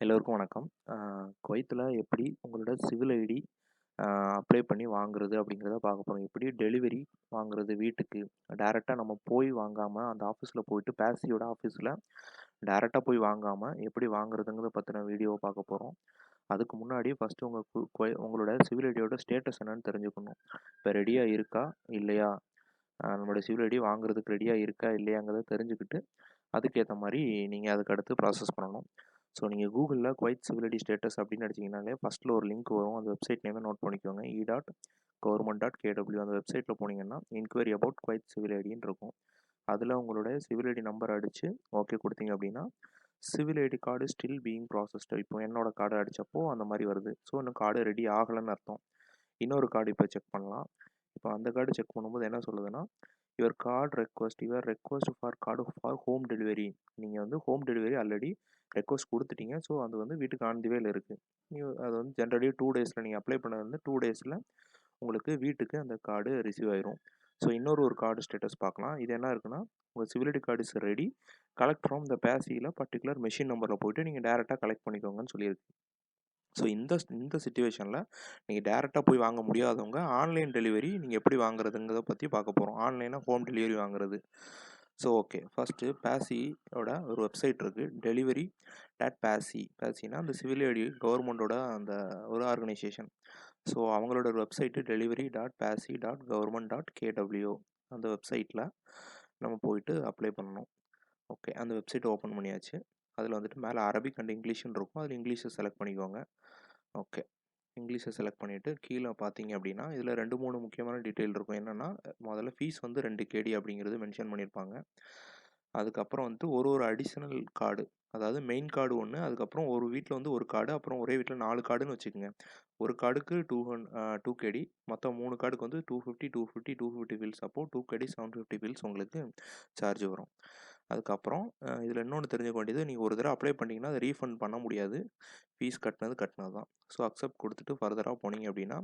எல்லோருக்கும் வணக்கம். குவைத்தில எப்படி உங்களோட சிவில் ஐடி அப்ளை பண்ணி வாங்குறது அப்படிங்கிறத பார்க்க போறோம். எப்படி டெலிவரி வாங்குறது வீட்டுக்கு டைரக்ட்டா நம்ம போய் வாங்காம, அந்த ஆஃபீஸ்ல போயிட்டு பேசியோட ஆஃபீஸ்ல டைரக்ட்டா போய் வாங்காம, எப்படி வாங்குறதுங்கிறத பத்தின வீடியோவ பார்க்க போறோம். அதுக்கு முன்னாடி ஃபர்ஸ்ட்டு உங்களோட சிவில் ஐடியோட ஸ்டேட்டஸ் என்னன்னு தெரிஞ்சுக்கணும். இப்ப ரெடியா இருக்கா? இல்லையா? நம்மளுடைய சிவில் ஐடி வாங்குறதுக்கு ரெடியா இருக்கா? இல்லையாங்கிறத தெரிஞ்சுக்கிட்டு, அதுக்கேத்த மாரி நீங்க அதுக்கு அடுத்து ப்ராசஸ் பண்ணணும். ஸோ நீங்க கூகுள்ல குவைத் சிவில் ஐடி ஸ்டேட்டஸ் அப்படின்னு அடிச்சீங்கனாலே ஃபர்ஸ்ட்ல ஒரு லிங்க் வரும். அந்த வெப்சைட் நேம நோட் பண்ணிக்கோங்க. e.government.kw அந்த வெப்சைட்ல போனீங்கன்னா, என்குயரி அபவுட் குவைத் சிவில் ஐடின்னு இருக்கும். அதுல உங்களுடைய சிவில் ஐடி நம்பர் அடிச்சு ஓகே குடுத்தீங்க அப்படின்னா, civil ID card still being processed. இப்போ என்னோட கார்டு அடிச்சப்போ அந்த மாரி வருது. ஸோ இன்னும் கார்டு ரெடி ஆகலன்னு அர்த்தம். இன்னொரு கார்டு இப்போ செக் பண்ணலாம். இப்போ அந்த கார்டு செக் பண்ணும்போது என்ன சொல்லுதுன்னா, your request for card for home delivery. நீங்கள் வந்து ஹோம் டெலிவரி ஆல்ரெடி ரெக்வெஸ்ட் கொடுத்துட்டீங்க. ஸோ அது வந்து வீட்டுக்கு ஆன் தி வேல இருக்குது. அது வந்து ஜென்ரலி 2 டேஸில் நீங்கள் அப்ளை பண்ணது வந்து 2 டேஸில் உங்களுக்கு வீட்டுக்கு அந்த கார்டு ரிசீவ் ஆயிரும். ஸோ ஒரு கார்டு ஸ்டேட்டஸ் பார்க்கலாம். இது என்ன இருக்குன்னா, உங்கள் civility card is ready, collect from the பேசியில் பர்டிகுலர் மெஷின் நம்பரில் போயிட்டு நீங்கள் டேரெக்டாக கலெக்ட் பண்ணிக்கோங்கன்னு சொல்லியிருக்கு. ஸோ இந்த சிச்சுவேஷனில் நீங்கள் டேரெக்டாக போய் வாங்க முடியாதவங்க ஆன்லைன் டெலிவரி நீங்கள் எப்படி வாங்குறதுங்கிறத பற்றி பார்க்க போகிறோம். ஆன்லைனாக ஹோம் டெலிவரி வாங்குறது. ஸோ ஓகே, ஃபஸ்ட்டு பேசியோட ஒரு வெப்சைட் இருக்குது, டெலிவரி டாட் பேசினா அந்த சிவில் ஐடி கவர்மெண்ட்டோட அந்த ஒரு ஆர்கனைசேஷன். ஸோ அவங்களோட ஒரு வெப்சைட்டு delivery.pasi.government.kw. அந்த வெப்சைட்டில் நம்ம போயிட்டு அப்ளை பண்ணணும். ஓகே, அந்த வெப்சைட் ஓப்பன் பண்ணியாச்சு. அதில் வந்துட்டு மேலே அரபிக் அண்ட் இங்கிலீஷ்னு இருக்கும். அதில் இங்கிலீஷை செலக்ட் பண்ணிக்கோங்க. ஓகே, இங்கிலீஷை செலக்ட் பண்ணிவிட்டு கீழே பார்த்தீங்க அப்படின்னா, இதில் 2, 3 முக்கியமான டீட்டெயில் இருக்கும். என்னென்னா, முதல்ல ஃபீஸ் வந்து 2 கேடி அப்படிங்கிறது மென்ஷன் பண்ணியிருப்பாங்க. அதுக்கப்புறம் வந்துட்டு ஒரு அடிஷ்னல் கார்டு, அதாவது மெயின் கார்டு ஒன்று, அதுக்கப்புறம் ஒரு வீட்டில் வந்து ஒரு கார்டு, அப்புறம் ஒரே வீட்டில் 4 கார்டுன்னு வச்சுக்கோங்க. ஒரு கார்டுக்கு 2 கேடி, மொத்தம் 3 கார்டுக்கு வந்து 250, 250, 250 பில்ஸ். அப்போது 2 கேடி 750 பில்ஸ் உங்களுக்கு சார்ஜ் வரும். அதுக்கப்புறம் இதில் இன்னொன்று தெரிஞ்சுக்க வேண்டியது, நீங்கள் ஒரு தடவை அப்ளை பண்ணிங்கன்னா அதை ரீஃபண்ட் பண்ண முடியாது. ஃபீஸ் கட்டினது தான். ஸோ அக்செப்ட் கொடுத்துட்டு ஃபர்தராக போனீங்க அப்படின்னா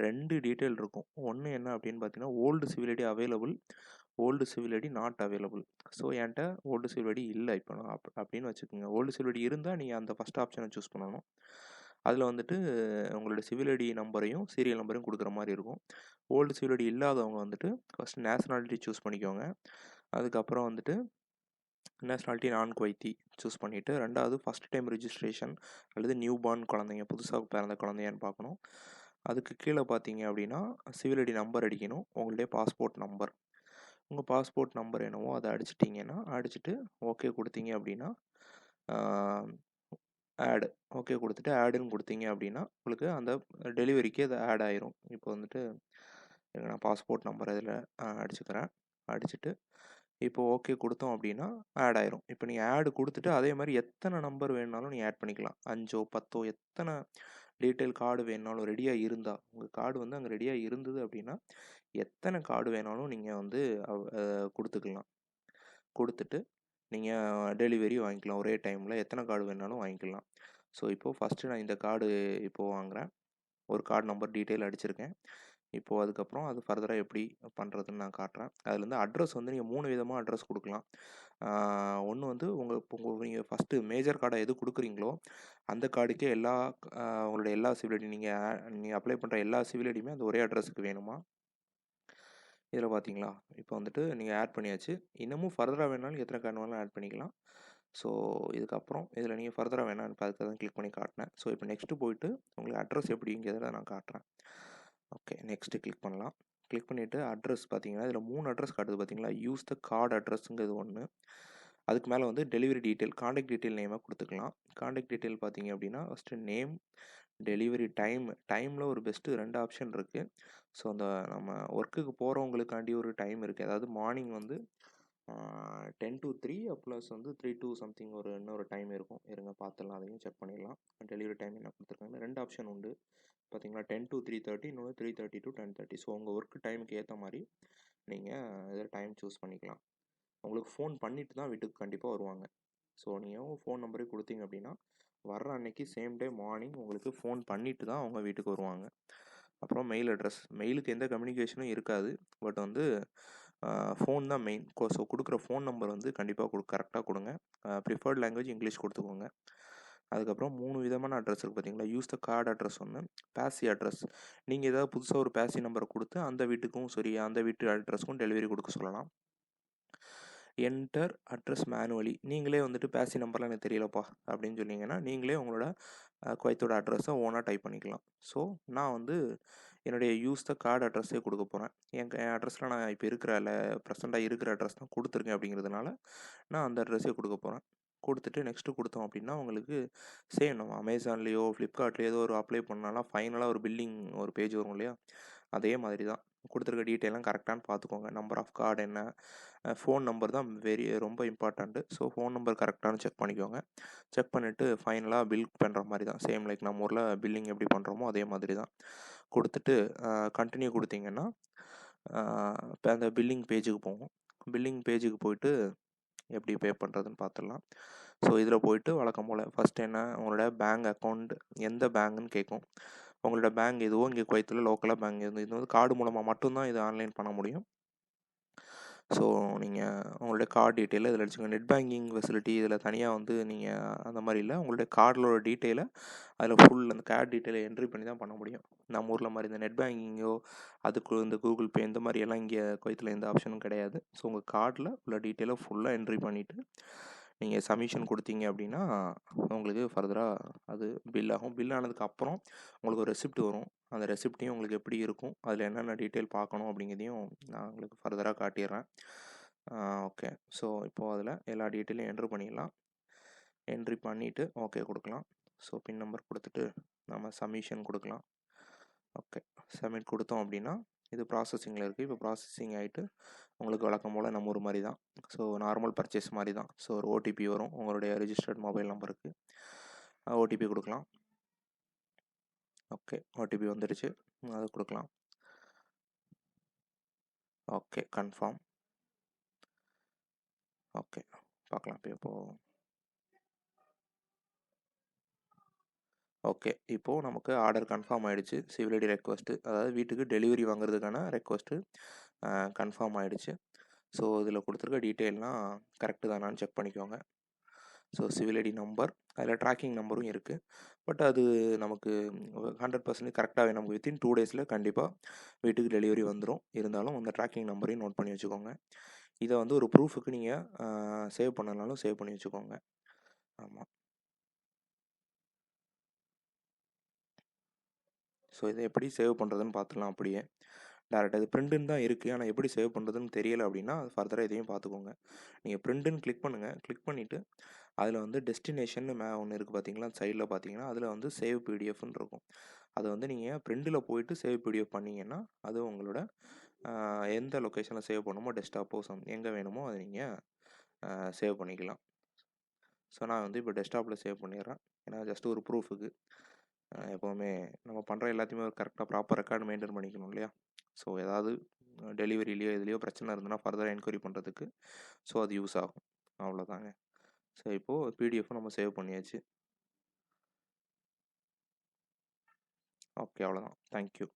2 டீட்டெயில் இருக்கும். ஒன்று என்ன அப்படின்னு பார்த்தீங்கன்னா, old civil ID available, old civil ID not available. So என்கிட்ட ஓல்டு சிவில் ஐடி இல்லை இப்போ நான் அப்படின்னு வச்சுக்கோங்க. ஓல்டு சிவில் ஐடி இருந்தால் நீங்கள் அந்த ஃபஸ்ட் ஆப்ஷனை சூஸ் பண்ணணும். அதில் வந்துட்டு உங்களோட சிவில் ஐடி நம்பரையும் சீரியல் நம்பரையும் கொடுக்குற மாதிரி இருக்கும். ஓல்டு சிவில் ஐடி இல்லாதவங்க வந்துட்டு ஃபஸ்ட் நேஷனாலிட்டி சூஸ் பண்ணிக்கோங்க. அதுக்கப்புறம் வந்துட்டு நேஷனாலிட்டி நான் குவைத்தி சூஸ் பண்ணிவிட்டு, ரெண்டாவது ஃபஸ்ட் டைம் ரிஜிஸ்ட்ரேஷன் அல்லது நியூ பார்ன் குழந்தைங்க, புதுசாக பிறந்த குழந்தையான்னு பார்க்கணும். அதுக்கு கீழே பார்த்தீங்க அப்படின்னா, சிவில் ஐடி நம்பர் அடிக்கணும், உங்களுடைய பாஸ்போர்ட் நம்பர். உங்கள் பாஸ்போர்ட் நம்பர் என்னவோ அதை அடிச்சுட்டு ஓகே கொடுத்தீங்க அப்படின்னா, ஆடு ஓகே கொடுத்துட்டு ஆடுன்னு கொடுத்தீங்க அப்படின்னா, உங்களுக்கு அந்த டெலிவரிக்கு அது ஆட் ஆயிரும். இப்போ வந்துட்டு நான் பாஸ்போர்ட் நம்பர் இதில் அடிச்சுக்கிறேன். அடிச்சுட்டு இப்போ ஓகே கொடுத்தோம் அப்படின்னா ஆட் ஆயிரும். இப்போ நீங்கள் ஆடு கொடுத்துட்டு அதே மாதிரி எத்தனை நம்பர் வேணுனாலும் நீங்கள் ஆட் பண்ணிக்கலாம். 5ஓ 10ஓ எத்தனை டீட்டெயில் கார்டு வேணுனாலும் ரெடியாக இருந்தால், உங்கள் கார்டு வந்து அங்கே ரெடியாக இருந்தது அப்படின்னா எத்தனை கார்டு வேணாலும் நீங்கள் வந்து கொடுத்துக்கலாம். கொடுத்துட்டு நீங்கள் டெலிவரி வாங்கிக்கலாம். ஒரே டைமில் எத்தனை கார்டு வேணாலும் வாங்கிக்கலாம். ஸோ இப்போது ஃபஸ்ட்டு நான் இந்த கார்டு இப்போது வாங்குகிறேன். ஒரு கார்டு நம்பர் டீட்டெயில் அடிச்சிருக்கேன். இப்போது அதுக்கப்புறம் அது ஃபர்தராக எப்படி பண்ணுறதுன்னு நான் காட்டுறேன். அதில் வந்து அட்ரஸ் வந்து நீங்கள் 3 விதமாக அட்ரஸ் கொடுக்கலாம். ஒன்று வந்து நீங்கள் ஃபஸ்ட்டு மேஜர் கார்டை எது கொடுக்குறீங்களோ அந்த கார்டுக்கே உங்களுடைய எல்லா சிவில் ஐடி நீங்கள் அப்ளை பண்ணுற எல்லா சிவில் ஐடியுமே அந்த ஒரே அட்ரஸுக்கு வேணுமா? இதில் பார்த்தீங்களா, இப்போ வந்துட்டு நீங்கள் ஆட் பண்ணியாச்சு. இன்னமும் ஃபர்தராக வேணாலும் எத்தனை கார்டு வேணாலும் ஆட் பண்ணிக்கலாம். ஸோ இதுக்கப்புறம் இதில் நீங்கள் ஃபர்தராக வேணான்னு அதுக்கு தான் கிளிக் பண்ணி காட்டினேன். ஸோ இப்போ நெக்ஸ்ட்டு போயிட்டு உங்களுக்கு அட்ரஸ் எப்படிங்கிறத நான் காட்டுறேன். ஓகே, நெக்ஸ்ட்டு கிளிக் பண்ணலாம். கிளிக் பண்ணிவிட்டு அட்ரஸ் பார்த்தீங்கன்னா, இதில் 3 அட்ரஸ் காட்டுது பார்த்தீங்களா, யூஸ் த கார்டு அட்ரஸுங்கிறது ஒன்று. அதுக்கு மேலே வந்து டெலிவரி டீட்டெயில், காண்டாக்ட் டீட்டெயில் நேமாக கொடுத்துக்கலாம். காண்டாக்ட் டீட்டெயில் பார்த்தீங்க அப்படின்னா, ஃபஸ்ட்டு நேம், டெலிவரி டைமில் ஒரு பெஸ்ட்டு 2 ஆப்ஷன் இருக்குது. ஸோ அந்த நம்ம ஒர்க்குக்கு போகிறவங்களுக்காண்டி ஒரு டைம் இருக்குது. அதாவது மார்னிங் வந்து 10 to 3 ப்ளஸ் வந்து 3 to சம்திங் இன்னொரு டைம் இருக்கும். இருங்க பார்த்துடலாம், அதையும் செக் பண்ணிடலாம். டெலிவரி டைம் என்ன கொடுத்துருக்காங்க, 2 ஆப்ஷன் உண்டு பார்த்தீங்களா, 10 to 3:30, இன்னொன்று 3:30 to 10:30. ஸோ உங்கள் ஒர்க் டைமுக்கு ஏற்ற மாதிரி நீங்கள் இதில் டைம் சூஸ் பண்ணிக்கலாம். உங்களுக்கு ஃபோன் பண்ணிட்டு தான் வீட்டுக்கு கண்டிப்பாக வருவாங்க. ஸோ நீங்கள் ஃபோன் நம்பரே கொடுத்தீங்க அப்படின்னா, வர்ற அன்னைக்கு சேம் டே மார்னிங் உங்களுக்கு ஃபோன் பண்ணிட்டு தான் அவங்க வீட்டுக்கு வருவாங்க. அப்புறம் மெயில் அட்ரஸ், மெயிலுக்கு எந்த கம்யூனிகேஷனும் இருக்காது. பட் வந்து ஃபோன் தான் மெயின். ஸோ கொடுக்குற ஃபோன் நம்பர் வந்து கண்டிப்பாக கரெக்டாக கொடுங்க. ப்ரிஃபர்ட் லாங்குவேஜ் இங்கிலீஷ் கொடுத்துக்கோங்க. அதுக்கப்புறம் 3 விதமான அட்ரஸ் இருக்குது பார்த்தீங்களா? யூஸ் த கார்டு அட்ரஸ் ஒன்று, பேசி அட்ரஸ். நீங்கள் ஏதாவது புதுசாக ஒரு பேசி நம்பரை கொடுத்து அந்த வீட்டுக்கும் சரி அந்த வீட்டு அட்ரஸ்க்கும் டெலிவரி கொடுக்க சொல்லலாம். Enter address manually. நீங்களே வந்துட்டு பேசி நம்பர்லாம் எனக்கு தெரியலப்பா அப்படின்னு சொன்னீங்கன்னா நீங்களே உங்களோட குவைத்தோட அட்ரஸை ஓனாக டைப் பண்ணிக்கலாம். ஸோ நான் வந்து என்னுடைய யூஸ் த கார்டு அட்ரஸே கொடுக்க போகிறேன். என் அட்ரஸில் நான் இப்போ இருக்கிற ப்ரெசென்ட்டாக இருக்கிற அட்ரஸ் தான் கொடுத்துருக்கேன் அப்படிங்கிறதுனால நான் அந்த அட்ரஸே கொடுக்க போகிறேன். கொடுத்துட்டு நெக்ஸ்ட்டு கொடுத்தோம் அப்படின்னா உங்களுக்கு சேம் நம்ம அமேசான்லேயோ ஃப்ளிப்கார்ட்லேயோ ஏதோ ஒரு அப்ளை பண்ணாலும் ஃபைனலாக ஒரு பில்லிங் ஒரு பேஜ் வரும் இல்லையா? அதே மாதிரி தான் கொடுத்துருக்க டீட்டெயிலாம் கரெக்டானு பார்த்துக்கோங்க. நம்பர் ஆஃப் கார்டு என்ன, ஃபோன் நம்பர் தான் ரொம்ப இம்பார்ட்டண்ட்டு. ஸோ ஃபோன் நம்பர் கரெக்டானு செக் பண்ணிக்கோங்க. செக் பண்ணிவிட்டு ஃபைனலாக பில் பண்ணுற மாதிரி தான் சேம் லைக் நம்ம ஊரில் பில்லிங் எப்படி பண்ணுறோமோ அதே மாதிரி தான் கொடுத்துட்டு கண்டினியூ கொடுத்தீங்கன்னா இப்போ அந்த பில்லிங் பேஜுக்கு போகும். பில்லிங் பேஜுக்கு போயிட்டு எப்படி பே பண்ணுறதுன்னு பார்த்துடலாம். ஸோ இதில் போயிட்டு வழக்கம் போல் ஃபஸ்ட்டு என்ன உங்களோட பேங்க் அக்கௌண்ட் எந்த பேங்குன்னு கேட்கும். உங்களோட பேங்க் எதுவோ இங்கே குவைத்தில் லோக்கலாக பேங்க் இது வந்து கார்டு மூலமாக மட்டும்தான் இது ஆன்லைன் பண்ண முடியும். ஸோ நீங்கள் உங்களுடைய கார்டு டீட்டெயிலை இதில் அடிச்சுக்கோங்க. நெட் பேங்கிங் ஃபெசிலிட்டி இதில் தனியாக வந்து நீங்கள் அந்த மாதிரி இல்லை. உங்களுடைய கார்டோட டீட்டெயிலை அதில் ஃபுல் அந்த கார்டு டீட்டெயிலை என்ட்ரி பண்ணி தான் பண்ண முடியும். நம்ம ஊரில் மாதிரி இந்த நெட் பேங்கிங்கோ அதுக்கு இந்த கூகுள் பே இந்த மாதிரியெல்லாம் இங்கே குவைத்தில் எந்த ஆப்ஷனும் கிடையாது. ஸோ உங்கள் கார்டில் உள்ள டீட்டெயிலை ஃபுல்லாக என்ட்ரி பண்ணிவிட்டு நீங்கள் சப்மிஷன் கொடுத்தீங்க அப்படின்னா உங்களுக்கு ஃபர்தராக அது பில் ஆகும். பில் ஆனதுக்கப்புறம் உங்களுக்கு ஒரு ரெசிப்ட் வரும். அந்த ரெசிப்ட்டையும் உங்களுக்கு எப்படி இருக்கும், அதில் என்னென்ன டீட்டெயில் பார்க்கணும் அப்படிங்கிறதையும் நான் உங்களுக்கு ஃபர்தராக காட்டிடுறேன். ஓகே. ஸோ இப்போது அதில் எல்லா டீட்டெயிலையும் என்ட்ரு பண்ணிடலாம். என்ட்ரி பண்ணிவிட்டு ஓகே கொடுக்கலாம். ஸோ பின் நம்பர் கொடுத்துட்டு நம்ம சப்மிஷன் கொடுக்கலாம். ஓகே, சப்மிட் கொடுத்தோம் அப்படின்னா இது ப்ராசஸிங்கில் இருக்குது. இப்போ ப்ராசஸிங் ஆகிட்டு உங்களுக்கு வழக்கம் போல் நம்ம ஒரு மாதிரி தான். ஸோ நார்மல் பர்ச்சேஸ் மாதிரி தான். ஸோ ஒரு ஓடிபி வரும் உங்களுடைய ரிஜிஸ்டர்ட் மொபைல் நம்பருக்கு. ஓடிபி கொடுக்கலாம். ஓகே, ஓடிபி வந்துடுச்சு, அது கொடுக்கலாம். Okay, confirm. ஓகே, பார்க்கலாம் இப்போது. ஓகே, இப்போது நமக்கு ஆர்டர் கன்ஃபார்ம் ஆகிடுச்சு. சிவில் ஐடி ரெக்வஸ்ட்டு, அதாவது வீட்டுக்கு டெலிவரி வாங்குறதுக்கான ரெக்வஸ்ட்டு கன்ஃபார்ம் ஆகிடுச்சு. ஸோ இதில் கொடுத்துருக்க டீட்டெயில்லாம் கரெக்டு தானான்னு செக் பண்ணிக்கோங்க. ஸோ சிவில் ஐடி நம்பர், அதில் ட்ராக்கிங் நம்பரும் இருக்குது. பட் அது நமக்கு 100% கரெக்டாகவே நமக்கு வித்தின் 2 டேஸில் கண்டிப்பாக வீட்டுக்கு டெலிவரி வந்துடும். இருந்தாலும் அந்த ட்ராக்கிங் நம்பரையும் நோட் பண்ணி வச்சுக்கோங்க. இதை வந்து ஒரு ப்ரூஃபுக்கு நீங்கள் சேவ் பண்ணனாலும் சேவ் பண்ணி வச்சுக்கோங்க. ஆமாம். ஸோ இதை எப்படி சேவ் பண்ணுறதுன்னு பார்த்துக்கலாம். அப்படியே டேரெக்டாக இது பிரிண்ட்டுன்னு தான் இருக்குது. ஆனால் எப்படி சேவ் பண்ணுறதுன்னு தெரியலை அப்படின்னா அது ஃபர்தராக இதையும் பார்த்துக்கோங்க. நீங்கள் பிரிண்ட்டுன்னு கிளிக் பண்ணுங்கள். கிளிக் பண்ணிவிட்டு அதில் வந்து டெஸ்டினேஷன் ஒன்று இருக்குது பார்த்தீங்களா, சைடில் பார்த்தீங்கன்னா அதில் வந்து சேவ் பிடிஎஃப்னு இருக்கும். அதை வந்து நீங்கள் பிரிண்டில் போயிட்டு சேவ் பிடிஎஃப் பண்ணிங்கன்னா அது உங்களோட எந்த லொக்கேஷனில் சேவ் பண்ணுமோ டெஸ்க்டாப்போ எங்கே வேணுமோ அதை நீங்கள் சேவ் பண்ணிக்கலாம். ஸோ நான் வந்து இப்போ டெஸ்க்டாப்பில் சேவ் பண்ணிடுறேன். ஏன்னா ஜஸ்ட் ஒரு ப்ரூஃபுக்கு எப்போவுமே நம்ம பண்ணுற எல்லாத்தையுமே ஒரு கரெக்டாக ப்ராப்பர் ரெக்கார்டு மெயின்டைன் பண்ணிக்கணும் இல்லையா? ஸோ ஏதாவது டெலிவரிலையோ எதுலேயோ பிரச்சனை இருந்ததுன்னா ஃபர்தராக என்கொயரி பண்ணுறதுக்கு ஸோ அது யூஸ் ஆகும். அவ்வளோதாங்க. ஸோ இப்போது பிடிஎஃப் நம்ம சேவ் பண்ணியாச்சு. ஓகே, அவ்வளோதான். தேங்க்யூ.